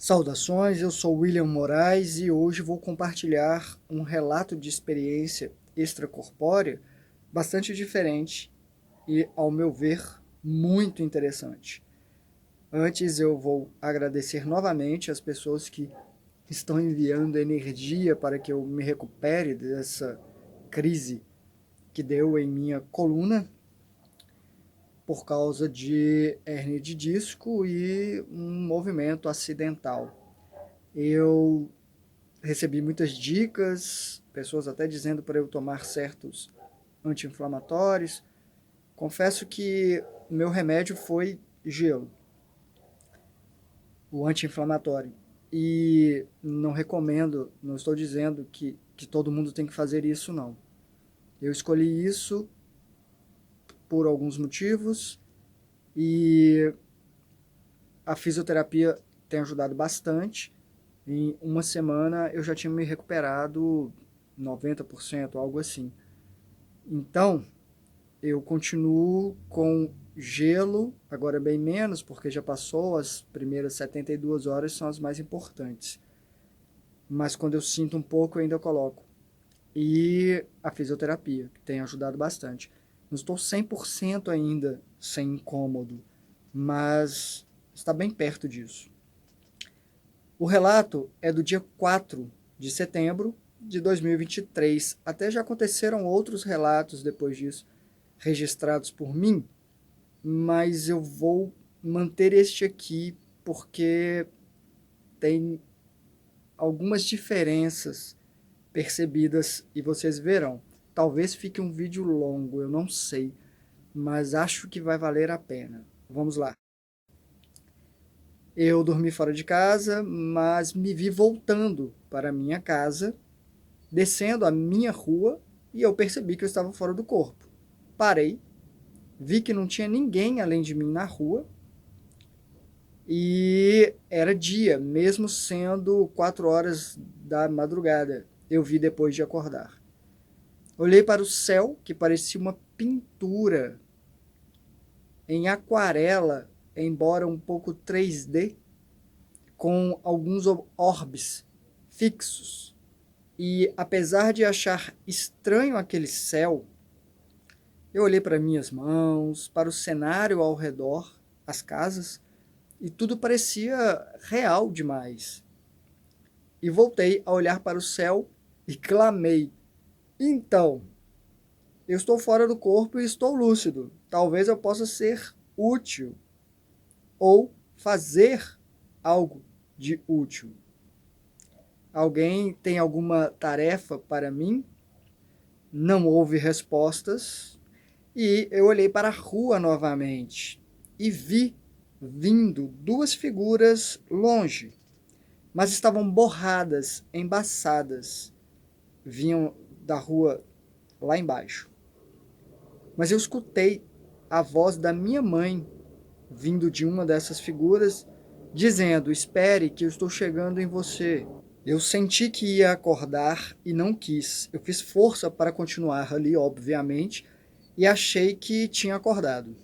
Saudações, eu sou William Moraes e hoje vou compartilhar um relato de experiência extracorpórea bastante diferente e, ao meu ver, muito interessante. Antes eu vou agradecer novamente as pessoas que estão enviando energia para que eu me recupere dessa crise que deu em minha coluna por causa de hérnia de disco e um movimento acidental. Eu recebi muitas dicas, pessoas até dizendo para eu tomar certos anti-inflamatórios. Confesso que meu remédio foi gelo, o anti-inflamatório. E não recomendo, não estou dizendo que todo mundo tem que fazer isso, não. Eu escolhi isso por alguns motivos e a fisioterapia tem ajudado bastante. Em uma semana eu já tinha me recuperado 90%, algo assim. Então, eu continuo com gelo, agora bem menos, porque já passou, as primeiras 72 horas são as mais importantes. Mas quando eu sinto um pouco, eu ainda coloco. E a fisioterapia, que tem ajudado bastante. Não estou 100% ainda sem incômodo, mas está bem perto disso. O relato é do dia 4 de setembro de 2023. Até já aconteceram outros relatos depois disso, registrados por mim, mas eu vou manter este aqui porque tem algumas diferenças percebidas e vocês verão. Talvez fique um vídeo longo, eu não sei, mas acho que vai valer a pena. Vamos lá. Eu dormi fora de casa, mas me vi voltando para a minha casa, descendo a minha rua, e eu percebi que eu estava fora do corpo. Parei, vi que não tinha ninguém além de mim na rua, e era dia, mesmo sendo 4 horas da madrugada. Eu vi depois de acordar. Olhei para o céu, que parecia uma pintura em aquarela, embora um pouco 3D, com alguns orbes fixos. E apesar de achar estranho aquele céu, eu olhei para minhas mãos, para o cenário ao redor, as casas, e tudo parecia real demais. E voltei a olhar para o céu e clamei: então, eu estou fora do corpo e estou lúcido. Talvez eu possa ser útil ou fazer algo de útil. Alguém tem alguma tarefa para mim? Não houve respostas e eu olhei para a rua novamente e vi vindo duas figuras longe, mas estavam borradas, embaçadas. Vinham da rua lá embaixo. Mas eu escutei a voz da minha mãe vindo de uma dessas figuras, dizendo: espere que eu estou chegando em você. Eu senti que ia acordar e não quis. Eu fiz força para continuar ali, obviamente, e achei que tinha acordado.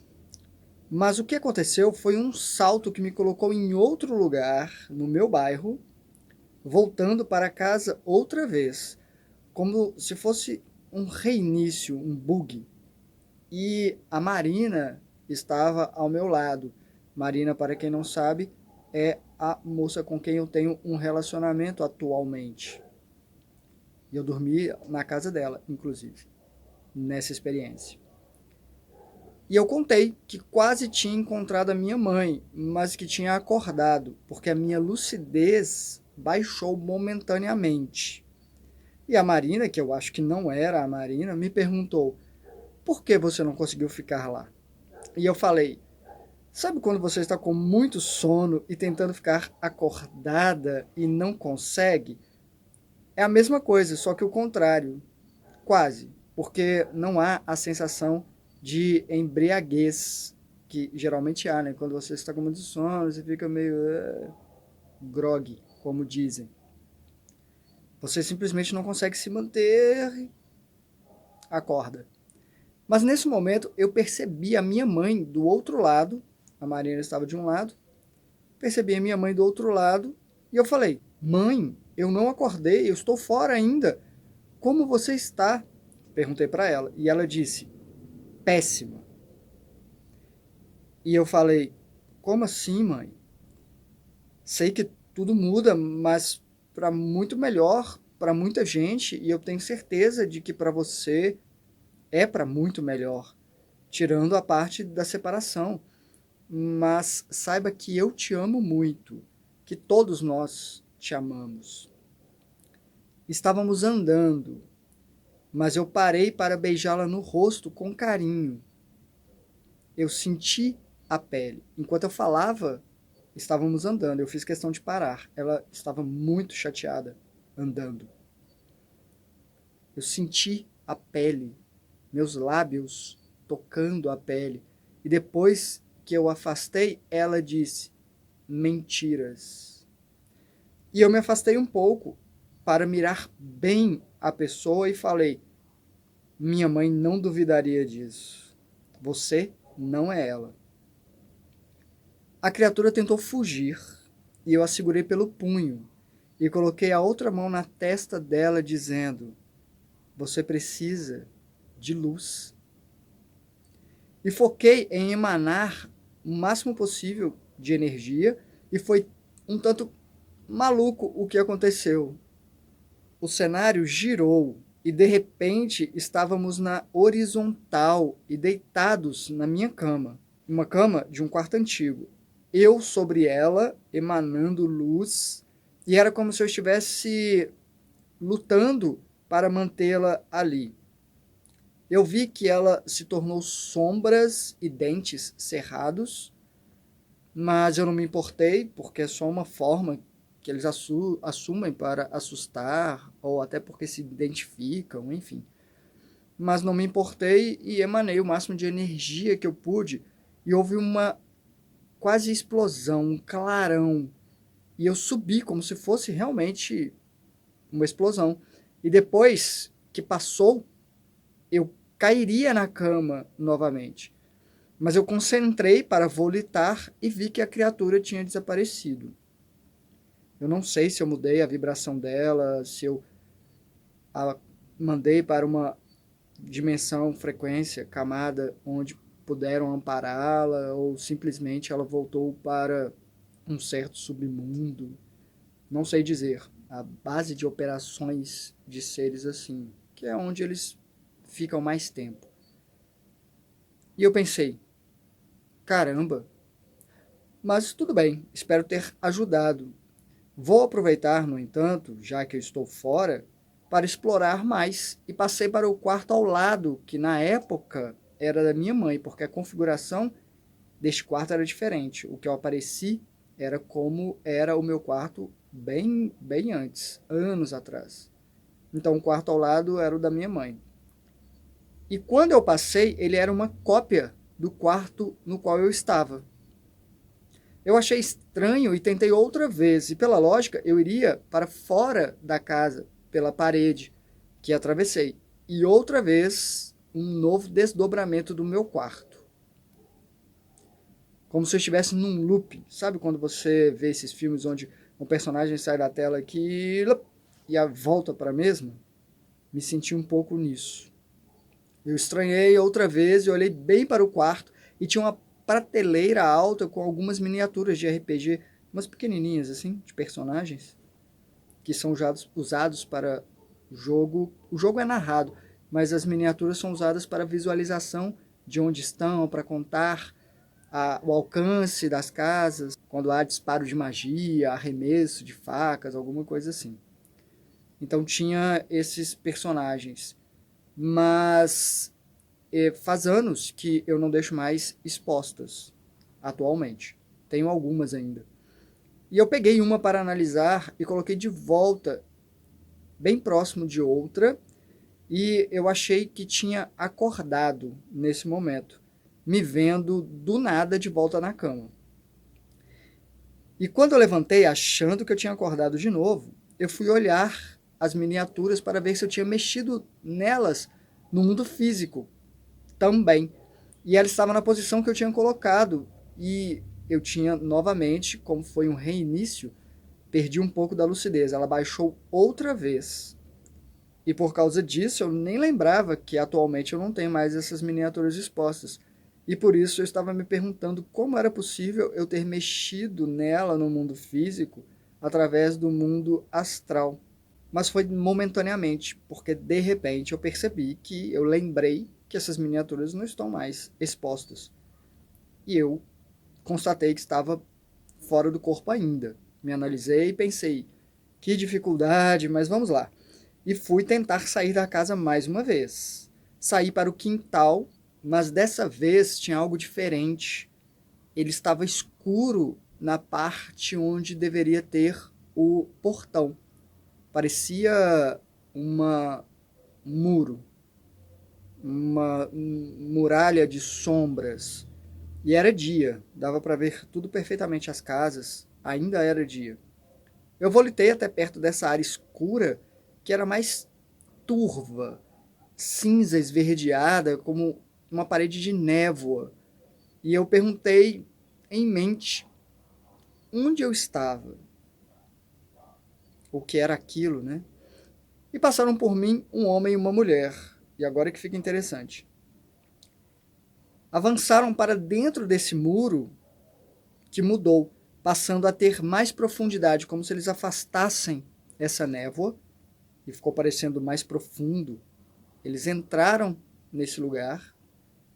Mas o que aconteceu foi um salto que me colocou em outro lugar, no meu bairro, voltando para casa outra vez, como se fosse um reinício, um bug. E a Marina estava ao meu lado. Marina, para quem não sabe, é a moça com quem eu tenho um relacionamento atualmente. E eu dormi na casa dela, inclusive, nessa experiência. E eu contei que quase tinha encontrado a minha mãe, mas que tinha acordado, porque a minha lucidez baixou momentaneamente. E a Marina, que eu acho que não era a Marina, me perguntou: por que você não conseguiu ficar lá? E eu falei: sabe quando você está com muito sono e tentando ficar acordada e não consegue? É a mesma coisa, só que o contrário, quase, porque não há a sensação de embriaguez que geralmente há, né? Quando você está com muito sono, você fica meio grog, como dizem. Você simplesmente não consegue se manter, acorda. Mas nesse momento eu percebi a minha mãe do outro lado, a Marina estava de um lado, percebi a minha mãe do outro lado E eu falei, mãe, eu não acordei, eu estou fora ainda. Como você está? Perguntei para ela. E ela disse, péssima. E eu falei, como assim, mãe? Sei que tudo muda, mas para muito melhor para muita gente, e eu tenho certeza de que para você é para muito melhor, tirando a parte da separação. Mas saiba que eu te amo muito, que todos nós te amamos. Estávamos andando, mas eu parei para beijá-la no rosto com carinho. Eu senti a pele. Enquanto eu falava, estávamos andando. Eu fiz questão de parar. Ela estava muito chateada andando. Eu senti a pele, meus lábios tocando a pele. E depois que eu afastei, ela disse, mentiras. E eu me afastei um pouco para mirar bem a pessoa e falei, minha mãe não duvidaria disso. Você não é ela. A criatura tentou fugir e eu a segurei pelo punho e coloquei a outra mão na testa dela dizendo, você precisa de luz. E foquei em emanar o máximo possível de energia e foi um tanto maluco o que aconteceu. O cenário girou e de repente estávamos na horizontal e deitados na minha cama, uma cama de um quarto antigo. Eu sobre ela, emanando luz, e era como se eu estivesse lutando para mantê-la ali. Eu vi que ela se tornou sombras e dentes cerrados, mas eu não me importei, porque é só uma forma que eles assumem para assustar, ou até porque se identificam, enfim. Mas não me importei e emanei o máximo de energia que eu pude, e houve uma quase explosão, um clarão, e eu subi como se fosse realmente uma explosão. E depois que passou, eu cairia na cama novamente. Mas eu concentrei para volitar e vi que a criatura tinha desaparecido. Eu não sei se eu mudei a vibração dela, se eu a mandei para uma dimensão, frequência, camada onde puderam ampará-la, ou simplesmente ela voltou para um certo submundo. Não sei dizer. A base de operações de seres assim, que é onde eles ficam mais tempo. E eu pensei, caramba, mas tudo bem, espero ter ajudado. Vou aproveitar, no entanto, já que eu estou fora, para explorar mais e passei para o quarto ao lado, que na época era da minha mãe, porque a configuração deste quarto era diferente. O que eu apareci era como era o meu quarto bem antes, anos atrás. Então o quarto ao lado era o da minha mãe. E quando eu passei, ele era uma cópia do quarto no qual eu estava. Eu achei estranho e tentei outra vez. E pela lógica, eu iria para fora da casa, pela parede que atravessei. E outra vez, um novo desdobramento do meu quarto. Como se eu estivesse num loop. Sabe quando você vê esses filmes onde um personagem sai da tela aqui e a volta para a mesma? Me senti um pouco nisso. Eu estranhei outra vez e olhei bem para o quarto e tinha uma prateleira alta com algumas miniaturas de RPG, umas pequenininhas assim, de personagens, que são usados para o jogo. O jogo é narrado, mas as miniaturas são usadas para visualização de onde estão, para contar o alcance das casas, quando há disparo de magia, arremesso de facas, alguma coisa assim. Então tinha esses personagens. Mas faz anos que eu não deixo mais expostas, atualmente. Tenho algumas ainda. E eu peguei uma para analisar e coloquei de volta, bem próximo de outra, e eu achei que tinha acordado nesse momento, me vendo do nada de volta na cama. E quando eu levantei, achando que eu tinha acordado de novo, eu fui olhar as miniaturas para ver se eu tinha mexido nelas no mundo físico também. E ela estava na posição que eu tinha colocado. E eu tinha novamente, como foi um reinício, perdi um pouco da lucidez. Ela baixou outra vez. E por causa disso, eu nem lembrava que atualmente eu não tenho mais essas miniaturas expostas. E por isso eu estava me perguntando como era possível eu ter mexido nela no mundo físico através do mundo astral. Mas foi momentaneamente, porque de repente eu percebi que eu lembrei que essas miniaturas não estão mais expostas. E eu constatei que estava fora do corpo ainda. Me analisei e pensei, que dificuldade, mas vamos lá. E fui tentar sair da casa mais uma vez. Saí para o quintal, mas dessa vez tinha algo diferente. Ele estava escuro na parte onde deveria ter o portão. Parecia um muro, uma muralha de sombras. E era dia, dava para ver tudo perfeitamente as casas, ainda era dia. Eu voltei até perto dessa área escura, que era mais turva, cinza esverdeada, como uma parede de névoa. E eu perguntei em mente onde eu estava, o que era aquilo, né? E passaram por mim um homem e uma mulher. E agora que fica interessante. Avançaram para dentro desse muro que mudou, passando a ter mais profundidade, como se eles afastassem essa névoa e ficou parecendo mais profundo. Eles entraram nesse lugar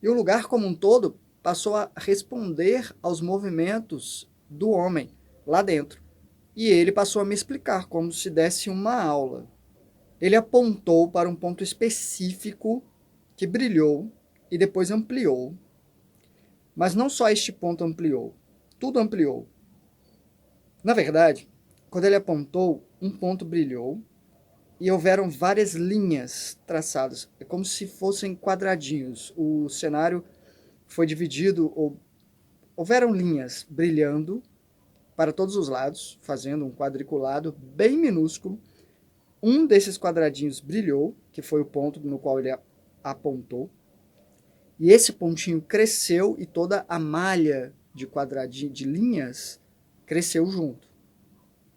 e o lugar como um todo passou a responder aos movimentos do homem lá dentro. E ele passou a me explicar como se desse uma aula. Ele apontou para um ponto específico que brilhou e depois ampliou. Mas não só este ponto ampliou, tudo ampliou. Na verdade, quando ele apontou, um ponto brilhou e houveram várias linhas traçadas. É como se fossem quadradinhos. O cenário foi dividido, houveram linhas brilhando para todos os lados, fazendo um quadriculado bem minúsculo. Um desses quadradinhos brilhou, que foi o ponto no qual ele apontou. E esse pontinho cresceu e toda a malha de quadradinho, de linhas, cresceu junto.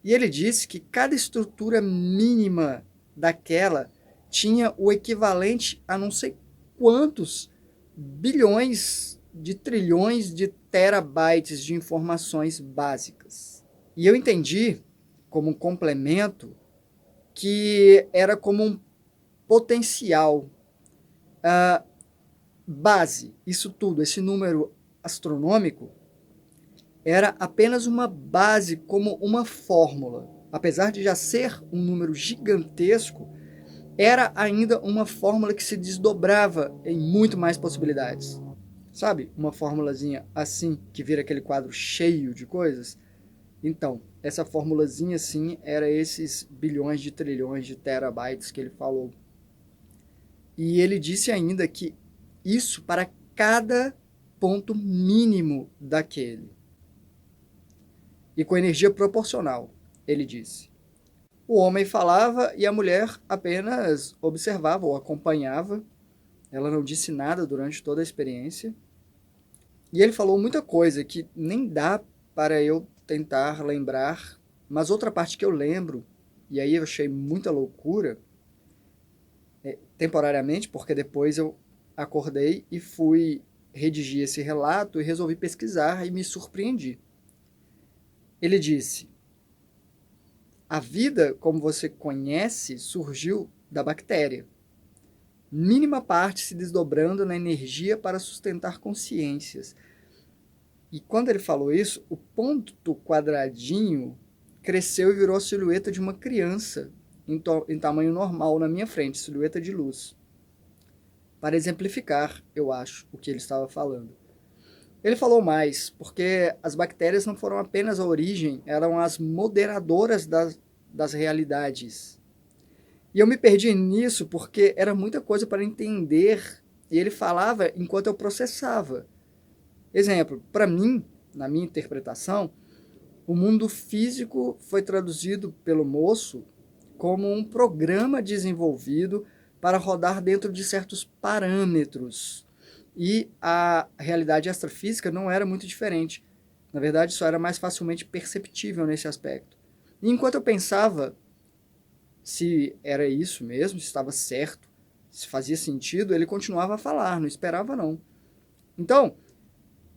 E ele disse que cada estrutura mínima daquela tinha o equivalente a não sei quantos bilhões de trilhões de terabytes de informações básicas. E eu entendi, como um complemento, que era como um potencial base, isso tudo, esse número astronômico, era apenas uma base, como uma fórmula. Apesar de já ser um número gigantesco, era ainda uma fórmula que se desdobrava em muito mais possibilidades. Sabe? Uma fórmulazinha assim, que vira aquele quadro cheio de coisas. Então, essa formulazinha assim, era esses bilhões de trilhões de terabytes que ele falou. E ele disse ainda que isso para cada ponto mínimo daquele. E com energia proporcional, ele disse. O homem falava e a mulher apenas observava ou acompanhava. Ela não disse nada durante toda a experiência. E ele falou muita coisa que nem dá para eu tentar lembrar. Mas outra parte que eu lembro, e aí eu achei muita loucura, temporariamente, porque depois eu acordei e fui redigir esse relato e resolvi pesquisar e me surpreendi. Ele disse: a vida, como você conhece, surgiu da bactéria. Mínima parte se desdobrando na energia para sustentar consciências. E quando ele falou isso, o ponto quadradinho cresceu e virou a silhueta de uma criança em tamanho normal na minha frente, silhueta de luz. Para exemplificar, eu acho, o que ele estava falando. Ele falou mais, porque as bactérias não foram apenas a origem, eram as moderadoras das realidades. E eu me perdi nisso porque era muita coisa para entender, e ele falava enquanto eu processava. Exemplo, para mim, na minha interpretação, o mundo físico foi traduzido pelo moço como um programa desenvolvido para rodar dentro de certos parâmetros. E a realidade extrafísica não era muito diferente. Na verdade, só era mais facilmente perceptível nesse aspecto. E enquanto eu pensava se era isso mesmo, se estava certo, se fazia sentido, ele continuava a falar, não esperava não. Então,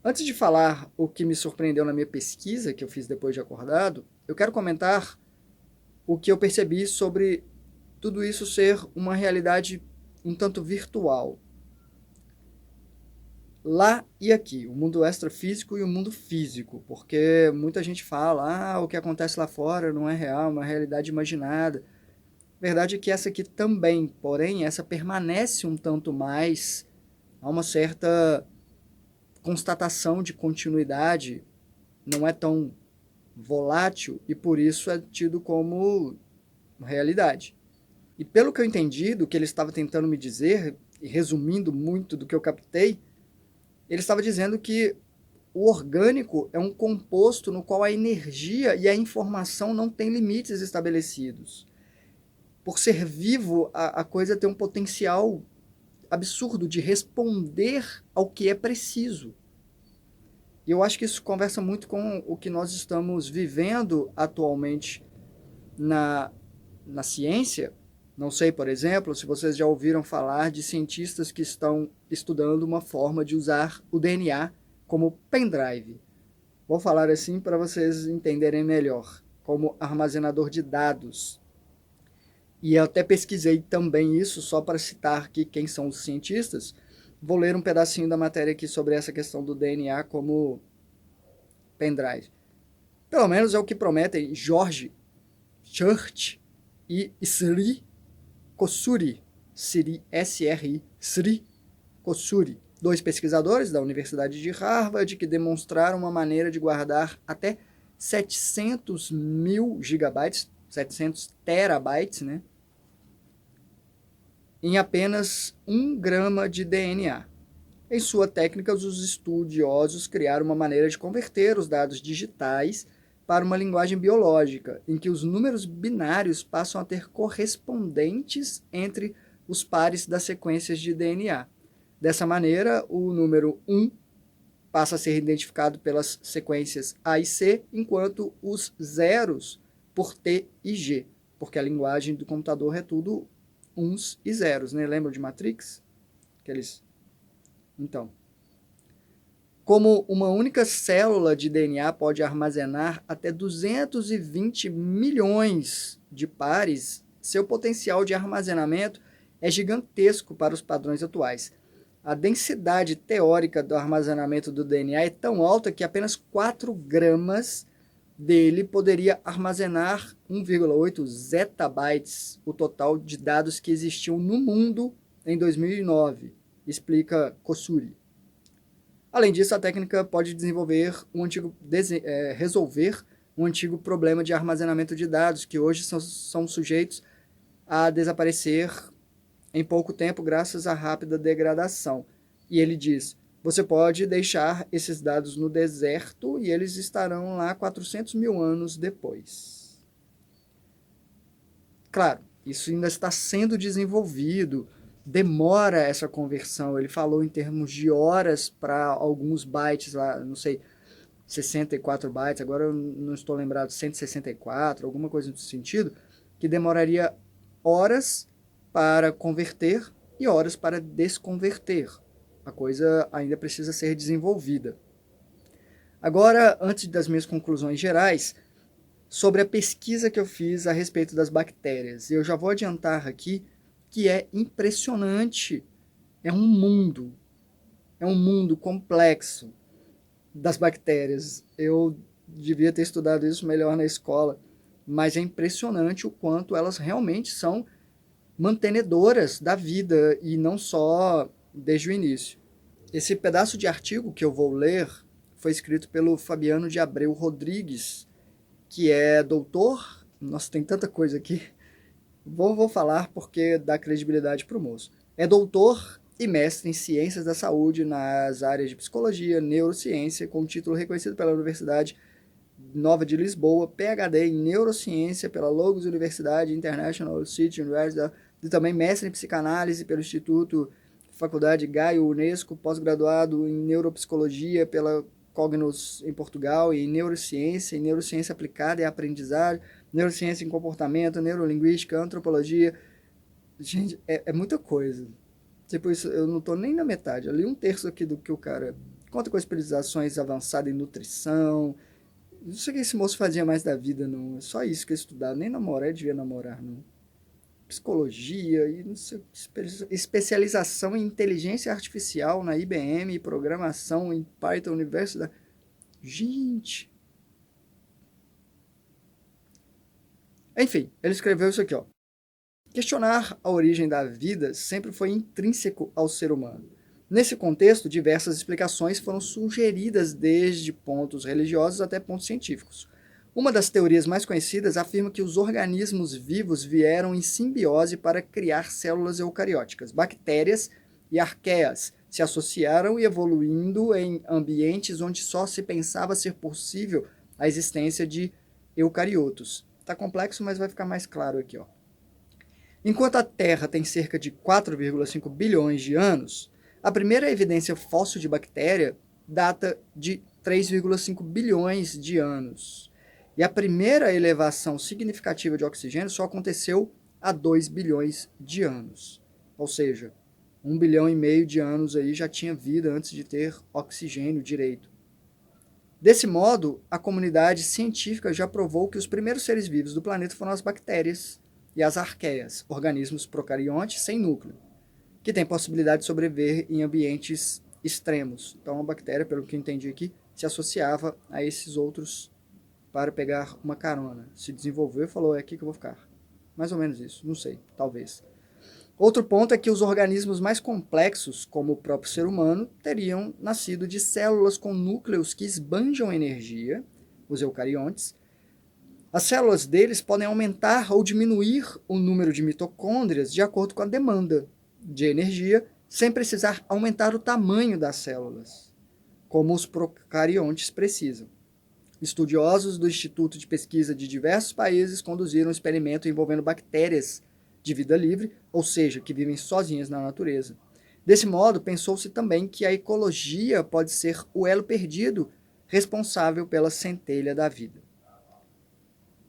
antes de falar o que me surpreendeu na minha pesquisa, que eu fiz depois de acordado, eu quero comentar o que eu percebi sobre tudo isso ser uma realidade um tanto virtual. Lá e aqui, o mundo extrafísico e o mundo físico, porque muita gente fala, o que acontece lá fora não é real, é uma realidade imaginada. A verdade é que essa aqui também, porém, essa permanece um tanto mais, há uma certa constatação de continuidade, não é tão volátil e por isso é tido como realidade. E pelo que eu entendi do que ele estava tentando me dizer, e resumindo muito do que eu captei, ele estava dizendo que o orgânico é um composto no qual a energia e a informação não têm limites estabelecidos. Por ser vivo, a coisa tem um potencial absurdo de responder ao que é preciso. E eu acho que isso conversa muito com o que nós estamos vivendo atualmente na ciência. Não sei, por exemplo, se vocês já ouviram falar de cientistas que estão estudando uma forma de usar o DNA como pendrive. Vou falar assim para vocês entenderem melhor, como armazenador de dados. E eu até pesquisei também isso, só para citar aqui quem são os cientistas. Vou ler um pedacinho da matéria aqui sobre essa questão do DNA como pendrive. Pelo menos é o que prometem George Church e Sri Kossuri, Sri Kossuri, dois pesquisadores da Universidade de Harvard que demonstraram uma maneira de guardar até 700 mil gigabytes, 700 terabytes, né, em apenas 1 grama de DNA. Em sua técnica, os estudiosos criaram uma maneira de converter os dados digitais para uma linguagem biológica, em que os números binários passam a ter correspondentes entre os pares das sequências de DNA. Dessa maneira, o número 1 passa a ser identificado pelas sequências A e C, enquanto os zeros por T e G, porque a linguagem do computador é tudo uns e zeros, né? Lembram de Matrix? Então, como uma única célula de DNA pode armazenar até 220 milhões de pares, seu potencial de armazenamento é gigantesco para os padrões atuais. A densidade teórica do armazenamento do DNA é tão alta que apenas 4 gramas dele poderia armazenar 1,8 zettabytes, o total de dados que existiam no mundo em 2009, explica Kossuri. Além disso, a técnica pode resolver um antigo problema de armazenamento de dados, que hoje são sujeitos a desaparecer em pouco tempo graças à rápida degradação. E ele diz, você pode deixar esses dados no deserto e eles estarão lá 400 mil anos depois. Claro, isso ainda está sendo desenvolvido, demora essa conversão. Ele falou em termos de horas para alguns bytes lá, não sei, 64 bytes, agora eu não estou lembrado, 164, alguma coisa nesse sentido, que demoraria horas para converter e horas para desconverter. A coisa ainda precisa ser desenvolvida. Agora, antes das minhas conclusões gerais, sobre a pesquisa que eu fiz a respeito das bactérias, eu já vou adiantar aqui que é impressionante. É um mundo complexo das bactérias. Eu devia ter estudado isso melhor na escola, mas é impressionante o quanto elas realmente são mantenedoras da vida e não só desde o início. Esse pedaço de artigo que eu vou ler foi escrito pelo Fabiano de Abreu Rodrigues, que é doutor, nossa, tem tanta coisa aqui, vou falar porque dá credibilidade para o moço. É doutor e mestre em Ciências da Saúde nas áreas de Psicologia, Neurociência, com título reconhecido pela Universidade Nova de Lisboa, PhD em Neurociência pela Logos Universidade International City University, e também mestre em Psicanálise pelo Instituto Faculdade Gaio Unesco, pós-graduado em Neuropsicologia pela Cognos em Portugal, e em neurociência aplicada e aprendizagem, neurociência em comportamento, neurolinguística, antropologia. Gente, é muita coisa. Tipo, isso, eu não tô nem na metade. Eu li 1/3 aqui do que o cara conta, com especializações avançadas em nutrição. Não sei o que esse moço fazia mais da vida, não. É só isso que eu estudava. Nem namorar, ele devia namorar, não. Psicologia e não sei, especialização em inteligência artificial na IBM e programação em Python Universidade. Gente! Enfim, ele escreveu isso aqui, ó. Questionar a origem da vida sempre foi intrínseco ao ser humano. Nesse contexto, diversas explicações foram sugeridas, desde pontos religiosos até pontos científicos. Uma das teorias mais conhecidas afirma que os organismos vivos vieram em simbiose para criar células eucarióticas. Bactérias e arqueias se associaram e evoluindo em ambientes onde só se pensava ser possível a existência de eucariotos. Está complexo, mas vai ficar mais claro aqui, ó. Enquanto a Terra tem cerca de 4,5 bilhões de anos, a primeira evidência fóssil de bactéria data de 3,5 bilhões de anos. E a primeira elevação significativa de oxigênio só aconteceu há 2 bilhões de anos. Ou seja, 1,5 bilhão de anos aí já tinha vida antes de ter oxigênio direito. Desse modo, a comunidade científica já provou que os primeiros seres vivos do planeta foram as bactérias e as arqueias, organismos procariontes sem núcleo, que têm possibilidade de sobreviver em ambientes extremos. Então a bactéria, pelo que eu entendi aqui, se associava a esses outros para pegar uma carona. Se desenvolveu e falou, é aqui que eu vou ficar. Mais ou menos isso, não sei, talvez. Outro ponto é que os organismos mais complexos, como o próprio ser humano, teriam nascido de células com núcleos que esbanjam energia, os eucariontes. As células deles podem aumentar ou diminuir o número de mitocôndrias de acordo com a demanda de energia, sem precisar aumentar o tamanho das células, como os procariontes precisam. Estudiosos do Instituto de Pesquisa de diversos países conduziram um experimento envolvendo bactérias de vida livre, ou seja, que vivem sozinhas na natureza. Desse modo, pensou-se também que a ecologia pode ser o elo perdido responsável pela centelha da vida.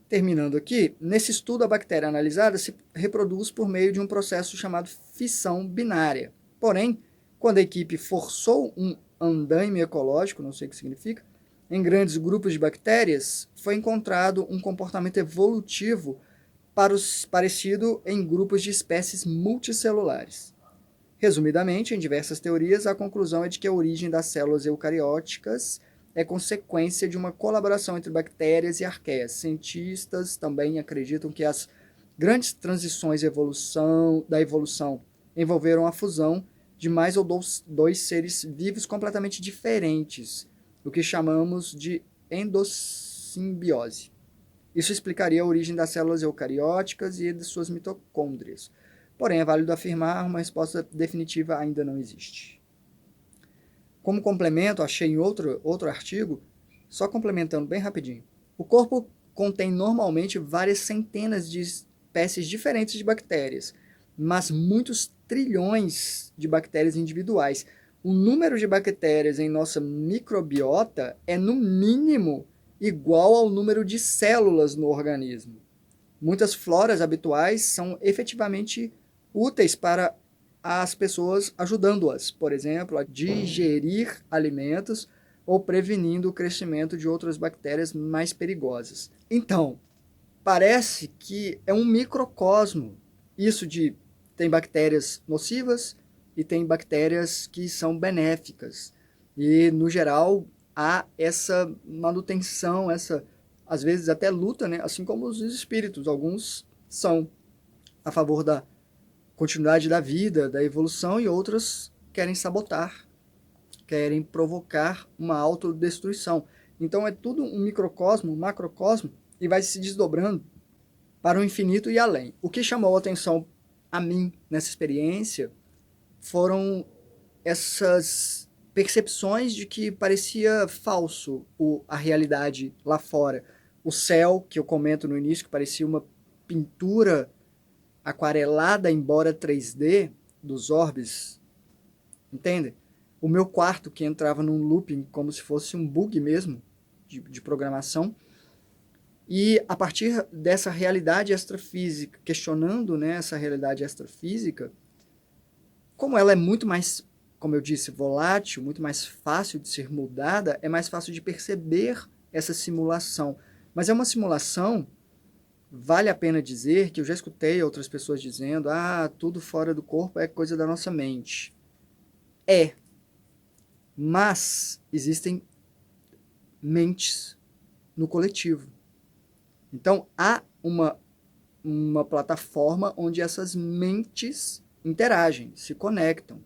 Terminando aqui, nesse estudo a bactéria analisada se reproduz por meio de um processo chamado fissão binária. Porém, quando a equipe forçou um andaime ecológico, não sei o que significa, em grandes grupos de bactérias, foi encontrado um comportamento evolutivo parecido em grupos de espécies multicelulares. Resumidamente, em diversas teorias, a conclusão é de que a origem das células eucarióticas é consequência de uma colaboração entre bactérias e arqueias. Cientistas também acreditam que as grandes transições da evolução envolveram a fusão de mais ou dois seres vivos completamente diferentes, o que chamamos de endossimbiose. Isso explicaria a origem das células eucarióticas e de suas mitocôndrias. Porém, é válido afirmar, uma resposta definitiva ainda não existe. Como complemento, achei em outro artigo, só complementando bem rapidinho, o corpo contém normalmente várias centenas de espécies diferentes de bactérias, mas muitos trilhões de bactérias individuais. O número de bactérias em nossa microbiota é, no mínimo, igual ao número de células no organismo. Muitas floras habituais são efetivamente úteis para as pessoas, ajudando-as, por exemplo, a digerir alimentos ou prevenindo o crescimento de outras bactérias mais perigosas. Então, parece que é um microcosmo. Isso de tem bactérias nocivas e tem bactérias que são benéficas. E, no geral, há essa manutenção, essa, às vezes até luta, né? Assim como os espíritos. Alguns são a favor da continuidade da vida, da evolução, e outros querem sabotar, querem provocar uma autodestruição. Então é tudo um microcosmo, um macrocosmo, e vai se desdobrando para o infinito e além. O que chamou a atenção a mim nessa experiência foram essas percepções de que parecia falso a realidade lá fora. O céu, que eu comento no início, que parecia uma pintura aquarelada, embora 3D, dos orbes, entende? o meu quarto que entrava num looping como se fosse um bug mesmo de programação. E a partir dessa realidade extrafísica, questionando, né, essa realidade extrafísica, como ela é muito mais, como eu disse, volátil, muito mais fácil de ser mudada, é mais fácil de perceber essa simulação. Mas é uma simulação, vale a pena dizer, que eu já escutei outras pessoas dizendo, tudo fora do corpo é coisa da nossa mente. É, mas existem mentes no coletivo. Então, há uma plataforma onde essas mentes interagem, se conectam.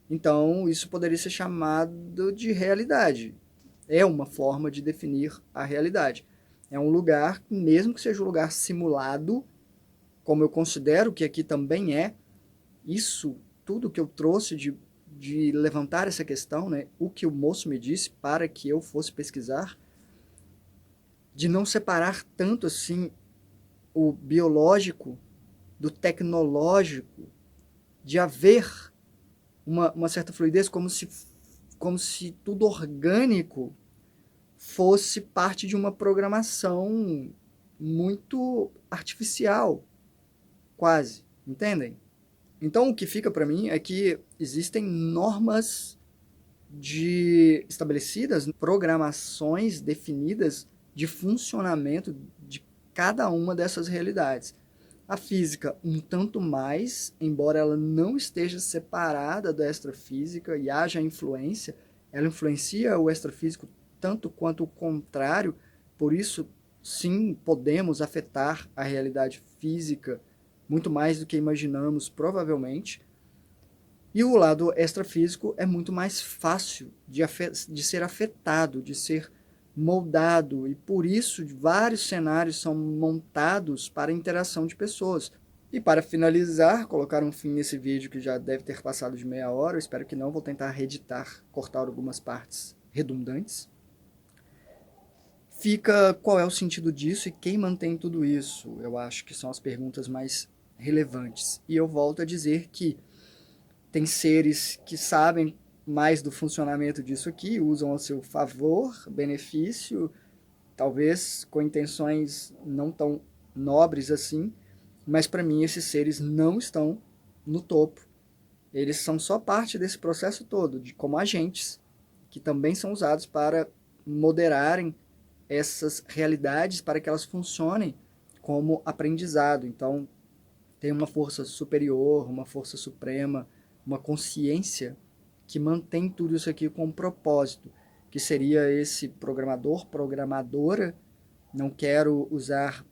Então, isso poderia ser chamado de realidade. É uma forma de definir a realidade. É um lugar, mesmo que seja um lugar simulado, como eu considero que aqui também é, isso, tudo que eu trouxe de levantar essa questão, né, o que o moço me disse para que eu fosse pesquisar, de não separar tanto assim o biológico do tecnológico, de haver uma certa fluidez, como se tudo orgânico fosse parte de uma programação muito artificial, quase, entendem? Então o que fica para mim é que existem normas estabelecidas, programações definidas de funcionamento de cada uma dessas realidades. A física, um tanto mais, embora ela não esteja separada da extrafísica e haja influência, ela influencia o extrafísico tanto quanto o contrário, por isso, sim, podemos afetar a realidade física muito mais do que imaginamos, provavelmente. E o lado extrafísico é muito mais fácil de ser afetado, de ser moldado, e por isso vários cenários são montados para a interação de pessoas. E para finalizar, colocar um fim nesse vídeo que já deve ter passado de meia hora, eu espero que não, vou tentar reeditar, cortar algumas partes redundantes. Fica qual é o sentido disso e quem mantém tudo isso? Eu acho que são as perguntas mais relevantes. E eu volto a dizer que tem seres que sabem mais do funcionamento disso aqui, usam a seu favor, benefício, talvez com intenções não tão nobres assim, mas para mim esses seres não estão no topo. Eles são só parte desse processo todo, de como agentes, que também são usados para moderarem essas realidades para que elas funcionem como aprendizado. Então, tem uma força superior, uma força suprema, uma consciência que mantém tudo isso aqui com um propósito, que seria esse programador, programadora. Não quero usar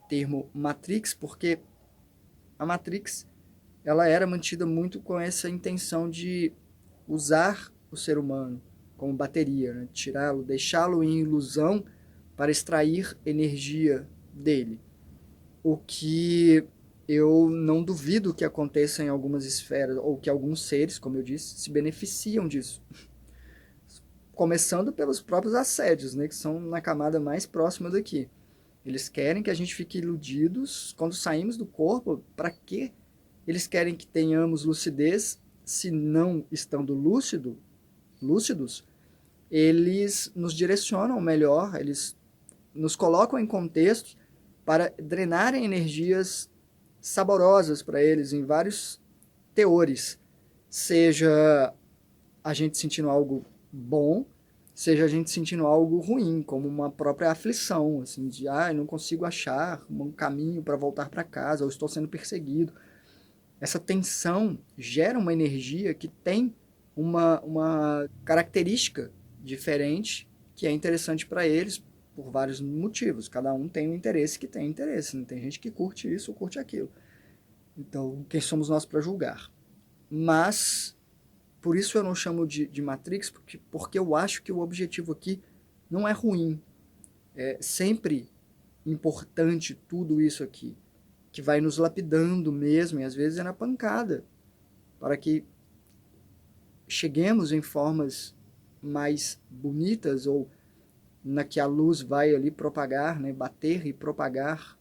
termo Matrix, porque a Matrix ela era mantida muito com essa intenção de usar o ser humano como bateria, né? Tirá-lo, deixá-lo em ilusão para extrair energia dele. O que eu não duvido que aconteça em algumas esferas, ou que alguns seres, como eu disse, se beneficiam disso. Começando pelos próprios assédios, né, que são na camada mais próxima daqui. Eles querem que a gente fique iludidos quando saímos do corpo. Para quê? Eles querem que tenhamos lucidez, se não estando lúcidos, eles nos direcionam melhor, eles nos colocam em contextos para drenarem energias saborosas para eles em vários teores, seja a gente sentindo algo bom, seja a gente sentindo algo ruim, como uma própria aflição, assim, de não consigo achar um caminho para voltar para casa, ou estou sendo perseguido. Essa tensão gera uma energia que tem uma característica diferente que é interessante para eles por vários motivos. Cada um tem um interesse que tem interesse. Né? Tem gente que curte isso ou curte aquilo. Então, quem somos nós para julgar? Mas, por isso eu não chamo de Matrix, porque eu acho que o objetivo aqui não é ruim. É sempre importante tudo isso aqui, que vai nos lapidando mesmo, e às vezes é na pancada, para que cheguemos em formas mais bonitas, ou na que a luz vai ali propagar, né, bater e propagar.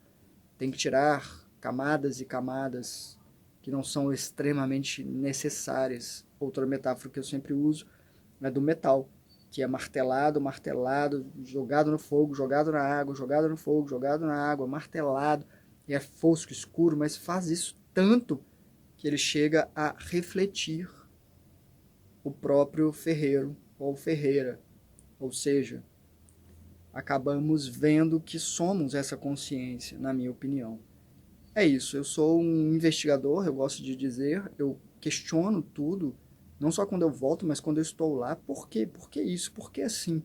Tem que tirar camadas e camadas que não são extremamente necessárias. Outra metáfora que eu sempre uso né, do metal, que é martelado, martelado, jogado no fogo, jogado na água, jogado no fogo, jogado na água, martelado, e é fosco, escuro, mas faz isso tanto que ele chega a refletir o próprio ferreiro ou ferreira, ou seja, acabamos vendo que somos essa consciência, na minha opinião. É isso, eu sou um investigador, eu gosto de dizer, eu questiono tudo, não só quando eu volto, mas quando eu estou lá. Por quê? Por que isso? Por que assim?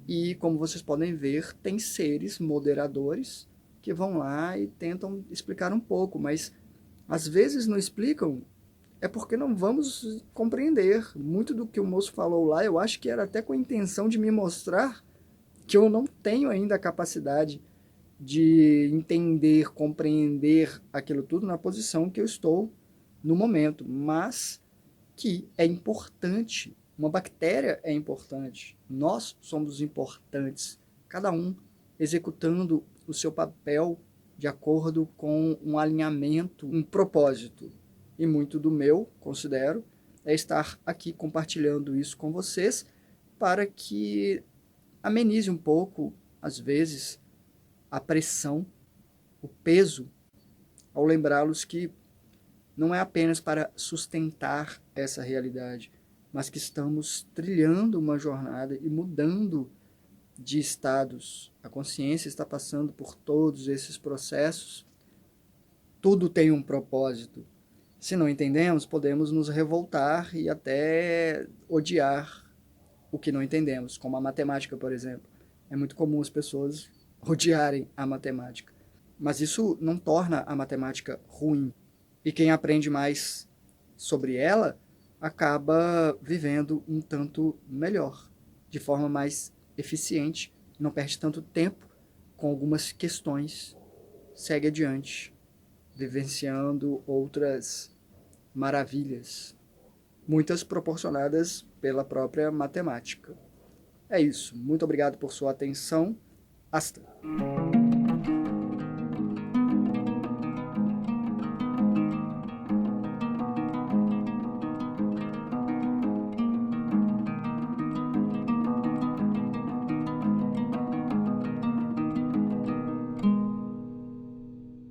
E como vocês podem ver, tem seres moderadores que vão lá e tentam explicar um pouco, mas às vezes não explicam, é porque não vamos compreender. Muito do que o moço falou lá, eu acho que era até com a intenção de me mostrar que eu não tenho ainda a capacidade de entender, compreender aquilo tudo na posição que eu estou no momento, mas que é importante. Uma bactéria é importante. Nós somos importantes. Cada um executando o seu papel de acordo com um alinhamento, um propósito. E muito do meu, considero, é estar aqui compartilhando isso com vocês para que amenize um pouco, às vezes, a pressão, o peso, ao lembrá-los que não é apenas para sustentar essa realidade, mas que estamos trilhando uma jornada e mudando de estados. A consciência está passando por todos esses processos. Tudo tem um propósito. Se não entendemos, podemos nos revoltar e até odiar o que não entendemos, como a matemática, por exemplo. É muito comum as pessoas odiarem a matemática. Mas isso não torna a matemática ruim. E quem aprende mais sobre ela acaba vivendo um tanto melhor, de forma mais eficiente, não perde tanto tempo com algumas questões, segue adiante, vivenciando outras maravilhas, muitas proporcionadas pela própria matemática. É isso. Muito obrigado por sua atenção. Hasta.